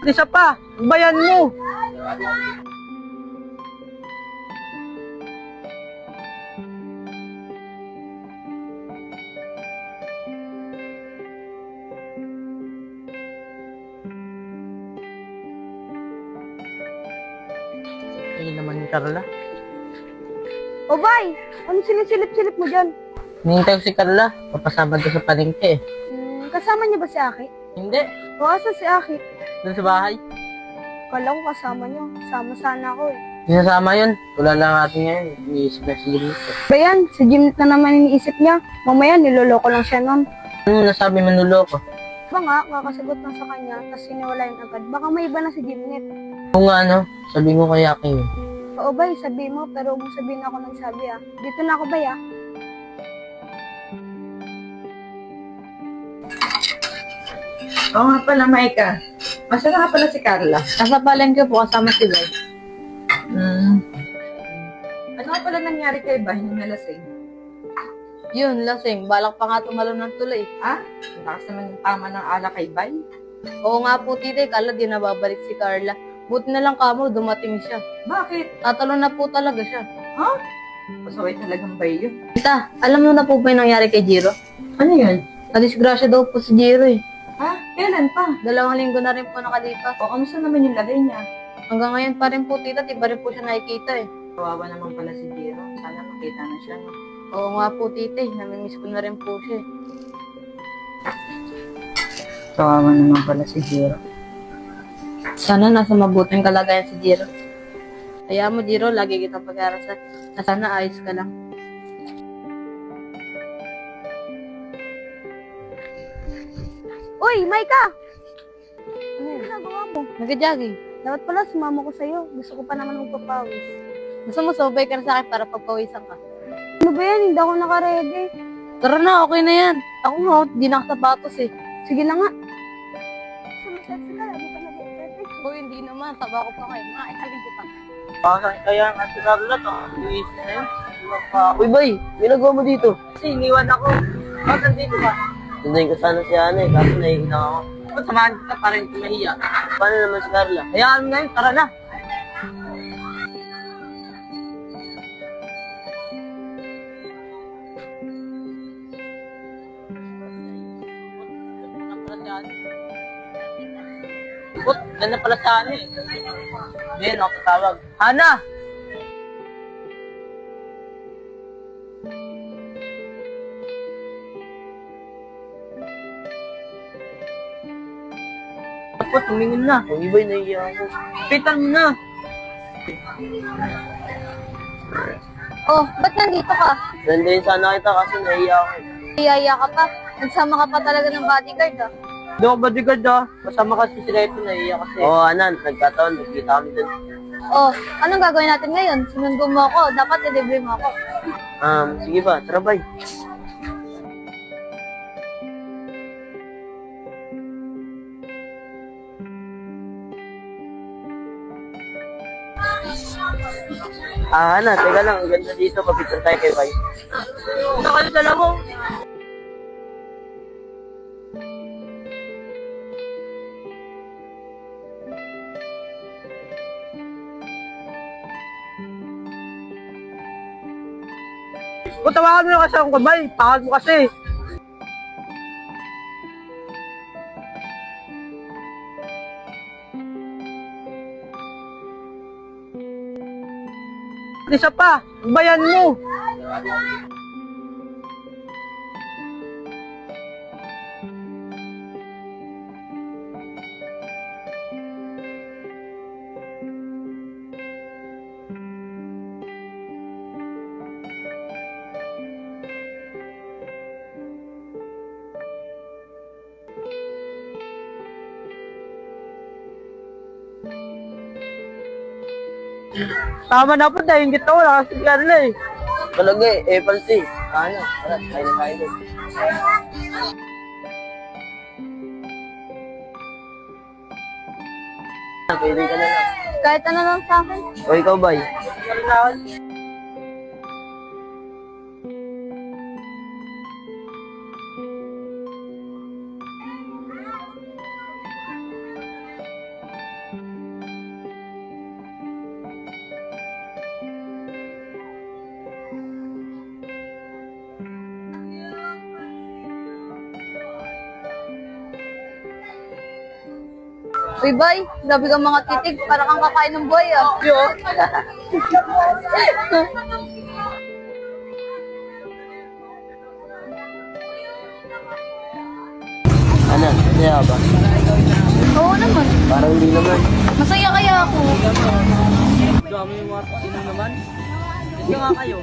Isa pa, bayan mo. Ay naman ni Carla. O bay, ano sinisilip-silip mo dyan? Hinihintay ko si Carla. Papasama doon sa palengke eh. Kasama niya ba si Aki? Hindi. O asa si Aki? Doon sa bahay. Kala ko kasama niyo. Sama sana ako eh. Sinasama yun. Wala lang natin ngayon. Iniisip na si Jimmy. Bayan, si Jimnet na naman iniisip niya. Mamaya niloloko lang siya nun. Ano nasabi manluloko? Ba nga, kakasagot lang sa kanya, tapos sinawalayan agad. Baka may iba na si Jimnet. Kung nga ano, sabi mo kay Aki yun. Oo bay, sabi mo, pero huwag mo sabihin ako nagsabi ah. Dito na ako bay ah. Oo nga pala, Maika. Masa nga pala si Carla? Nasa palengke po kasama si Bay. Ano nga pala nangyari kay Bay nung nalasing? Yun, lasing. Balak pa nga tumalon ng tulay. Ha? Ang lakas naman yung tama ng ala kay Bay. Oo nga po, tita. Kala di na babalik si Carla. Buti na lang kamo, dumating siya. Bakit? Tatalon na po talaga siya. Ha? Pasaway talagang Bay yun. Tita, alam mo na po ba yung nangyari kay Jiro? Ano yun? Nadisgrasya daw po si Jiro eh. Ha? Kailan pa? 2 linggo na rin po nakalipas. O kamusta naman yung lagay niya? Hanggang ngayon pa rin po, tita. Di ba rin po siya nakikita eh. Kawawa naman pala si Jiro. Sana makita na siya. No? Oo nga po, tita. Namimiss ko na rin po siya eh. Kawawa naman pala si Jiro. Sana nasa mabuting kalagayan si Jiro. Kaya mo, Jiro, lagi kitang pag-aarasan. Na sana ayos ka lang. Uy, Maika! Ano yung ginagawa mo? Nag-jogging. Dapat pala sumama ko sa'yo. Gusto ko pa naman magpapawis. Gusto mo subay ka na sa akin para pagpawisan ka. Ano ba yan? Hindi ako nakaredy. Tara na, okay na yan. Ako nga, di nakasapatos eh. Sige na nga. Sumisexy ka, lagi ka nag-exercise. O hindi naman, taba ko pa ngayon. Nakaitalin ko pa. Baka kaya nga si Carla to. Luis na yun. Uy, boy, ginagawa mo dito. Kasi iniwan ako. Bakit nandito ka? Sundayin ko sana si Ana eh, kaso naiilang ako. Ba't samahan kita para hindi mahiya? Paano naman si Carla? Hayaan mo na yun, tara na. Put, ganda pala sa Ana eh. Ngayon ako tatawag. Hana! Put, tumingin na. Ang iba'y naiiyak ako. Pitan mo na. Oh, ba't nandito ka? Sundayin sana kita kaso naiiyak ako. Iyaya ka pa. Nagsama ka pa talaga ng bodyguard ah. Hindi ako bodyguard ah. Kasama kasi si Reto, naiiyak kasi. Oo, Anan, nagkataon, nagkita kami dun. Oh, anong gagawin natin ngayon? Sinundo mo ako. Dapat i-deliver mo ako. Sige ba, tara bay. Ana, teka lang, ang ganda dito, papicture tayo kay Bay. Punta kayo dalawa. Kung tawagan mo na kasi akong kabay, pakal mo kasi. Isa pa, bayan mo. Tama na po, dahil gito, wala kasi Carla eh. Talaga eh, palsi. Ano, tara, tayo na tayo dun. Pwede ka na lang. Kahit ano lang sa akin. O ikaw, Bay. Uy, boy, grabe kang mga titig. Para kang kakain ng boy, ah. Ano? Masaya ba? Oo naman. Parang hindi naman. Masaya kaya ako. Dami yung mga naman. Kasi nga kayo.